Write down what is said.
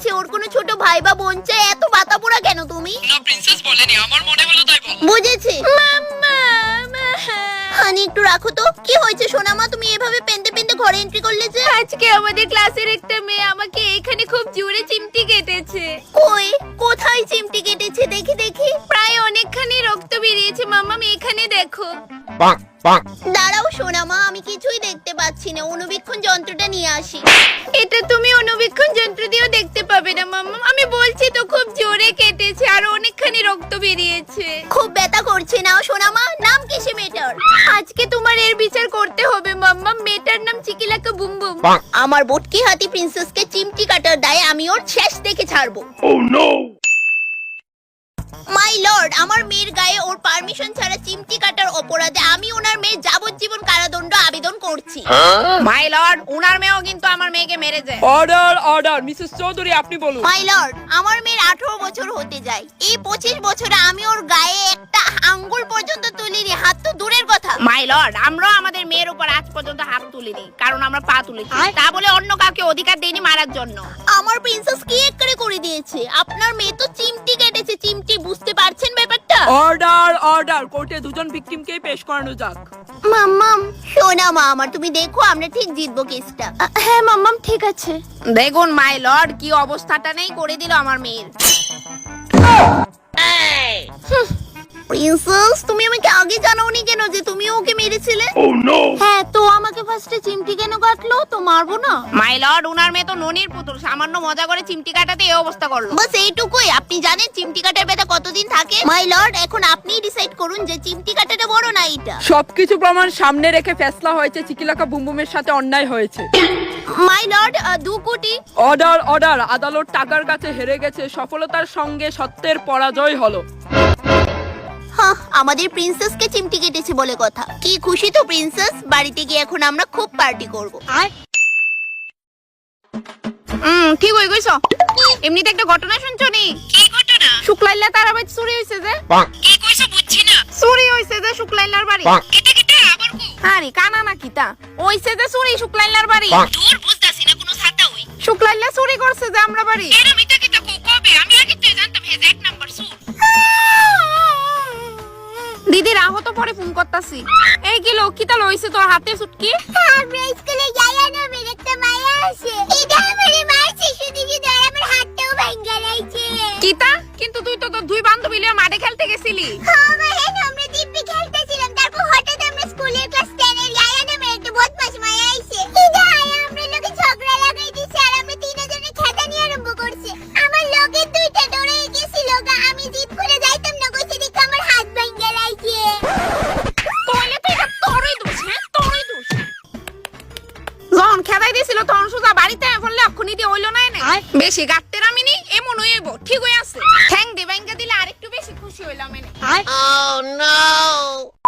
দেখেছি ওর কোনো ছোট ভাই বা বোন চাই, এত বাতাপোড়া কেন তুমি? না প্রিন্সেস বলেনি, আমার মনে হলো তাই বল। বুঝেছি। হানি একটু রাখো তো। কি হয়েছে সোনামা, তুমি এভাবে পেনতে পেনতে ঘরে এন্ট্রি করলে যে? আজকে আমাদের ক্লাসের একটা মেয়ে আমাকে এখানে খুব জোরে চিমটি কেটেছে। কই, কোথায় চিমটি কেটেছে? দেখি দেখি। প্রায় অনেকখানি রক্ত বেরিয়েছে মাম্মাম, এখানে দেখো। দাঁড়াও সোনামা, আমি কিছুই দেখতে পাচ্ছি না, অনুবীক্ষণ যন্ত্রটা নিয়ে আসি। এটা তুমি অনুবীক্ষণ যন্ত্র দিয়েও দেখতে পাবে না মাম্মাম, আমি বলছি তো খুব জোরে কেটেছে আর অনেকখানি রক্ত বেরিয়েছে। খুব ব্যথা করছে না সোনামা? নাম কি সে মেয়েটার? আজকে তোমার এর বিচার করতে হবে মাম্মাম, মেয়েটার নাম চিকিলাকা বুম বুম। আমার বটকি হাতি প্রিন্সেসকে চিমটি কাটার দায়ে আমি ওর শেষ দেখে ছাড়বো। মাই লর্ড, আমার মেয়ের গায়ে ওর পারমিশন ছাড়া চিমটি কাটার অপরাধে আমি ওনার মেয়ের যাবজ্জীবন কারাদণ্ড আবেদন করছি। মাই লর্ড, উনার মেয়েও কিন্তু আমার মেয়েকে মেরেছে। অর্ডার অর্ডার, মিসেস চৌধুরী আপনি বলুন। মাই লর্ড, আমার মেয়ের 18 বছর হতে যায়। এই 25 বছরে আমি ওর গায়ে একটা আঙ্গুল পর্যন্ত তুলিনি, হাত তো দূরের কথা। মাই লর্ড, আমরাও আমাদের মেয়ের উপর আজ পর্যন্ত হাত তুলিনি, কারণ আমরা পা তুলেছি। তা বলে অন্য কাউকে অধিকার দেইনি মারার জন্য। আমার প্রিন্সেস কি একরে করে দিয়েছে? আপনার মেয়ে তো চিমটি কেটেছে, চিমটি, বুঝতে পারছেন ব্যাপারটা? অর্ডার অর্ডার, কোর্টে দুজন ভিকটিমকেই পেশ করানো যাক। মাম্মাম, সোনা মা আমার, তুমি দেখো আমরা ঠিক জিতবো কেসটা। হ্যাঁ মাম্মাম, ঠিক আছে। দেখুন মাই লর্ড, কি অবস্থাটা নেই করে দিল আমার মেয়ের। প্রিন্সেস, তুমি আমাকে আগে জানাওনি কেন যে তুমি ওকে মেরেছিলে? হ্যাঁ, তো আমাকে ফার্স্টে চিমটি কেন কাটলো? তো মারবো না? মাই লর্ড, উনার মেয়ে তো ননির পুতুল, সামান্য মজা করে চিমটি কাটাতে এই অবস্থা করলো। বাস এইটুকুই। আপনি জানেন চিমটি কাটার ব্যথা কতদিন থাকে? মাই লর্ড, এখন আপনিই ডিসাইড করুন যে চিমটি কাটাটা বড় না এটা। সবকিছু প্রমাণ সামনে রেখে ফেসলা হয়েছে চিকিলাকা বুমবুমের সাথে অন্যায় হয়েছে। মাই লর্ড, 2 কোটি। অর্ডার অর্ডার, আদালত টাকার কাছে হেরে গেছে, সফলতার সঙ্গে সত্যের পরাজয় হলো। হ্যাঁ, আমাদের প্রিন্সেসকে চিমটি কেটেছে বলে কথা। কি খুশি তো প্রিন্সেস, বাড়িতে গিয়ে এখন আমরা খুব পার্টি করব। ঠিক হয়ে গইছো। এমনিতে একটা ঘটনা শুনছো নি? কি ঘটনা? শুক্লাইল্লা তারা বাড়ি চুরি হইছে যে। কি কইছো বুঝছি না। চুরি হইছে যে শুক্লাইল্লার বাড়ি। কেটে কেটে আবার কো। আরে কানা না কিতা, হইছে যে চুরি শুক্লাইল্লার বাড়ি। দূর বুঝতাছি না, কোনো ছাতা হই। শুক্লাইল্লা চুরি করছে যে আমরা বাড়ি। এরা মিটা কিটা কো কবে? আমি আগে তো জানতাম হে এক নাম্বার সুর। দিদির আহত পরে ফোন করতাছি। এই কি লক্ষিতা লইছে তোর হাতে সুটকি? আমরা স্কুলে যাই না, মেরে একটা মায়া আছে। এটা আমারে মারছে, শুধু শুধু আর আমার হাতটাও ভাঙা লাইছে। কিতা? কিন্তু তুই তো তোর দুই বান্ধবী লিয়ে মাঠে খেলতে গেছিলি। হ্যাঁ ভাই, আমরা দিব্যি খেলতেছিলাম, তারপর হঠাৎ আমরা স্কুলের ক্লাস 10 এর যাই না, মেরে একটা বদমাশ মায়া আইছে। এটা আমরা লোকে ঝগড়া লাগাই দিছে আর আমরা তিনজনে খেতা নিয়ে আরম্ভ করছে। আমার লোকে দুইটা দৌড়ে গেছিল, আমি জিদ করে যাইতাম না, কইছে দেখে আমার হাত ভাঙা লাইছে। তাহলে তো এটা তোরই দোষ, হ্যাঁ তোরই দোষ। যখন খেদাই দিছিল তখন সুজা বাড়িতে বললে এক্ষুনি দিয়ে হইলো না এনে। বেশি গাটতে নামিনি, এমন হইব ঠিক হয়ে আছে। ঠ্যাং দে ভাঙ্গা দিলে আরেকটু বেশি খুশি হইলাম এনে। Oh no!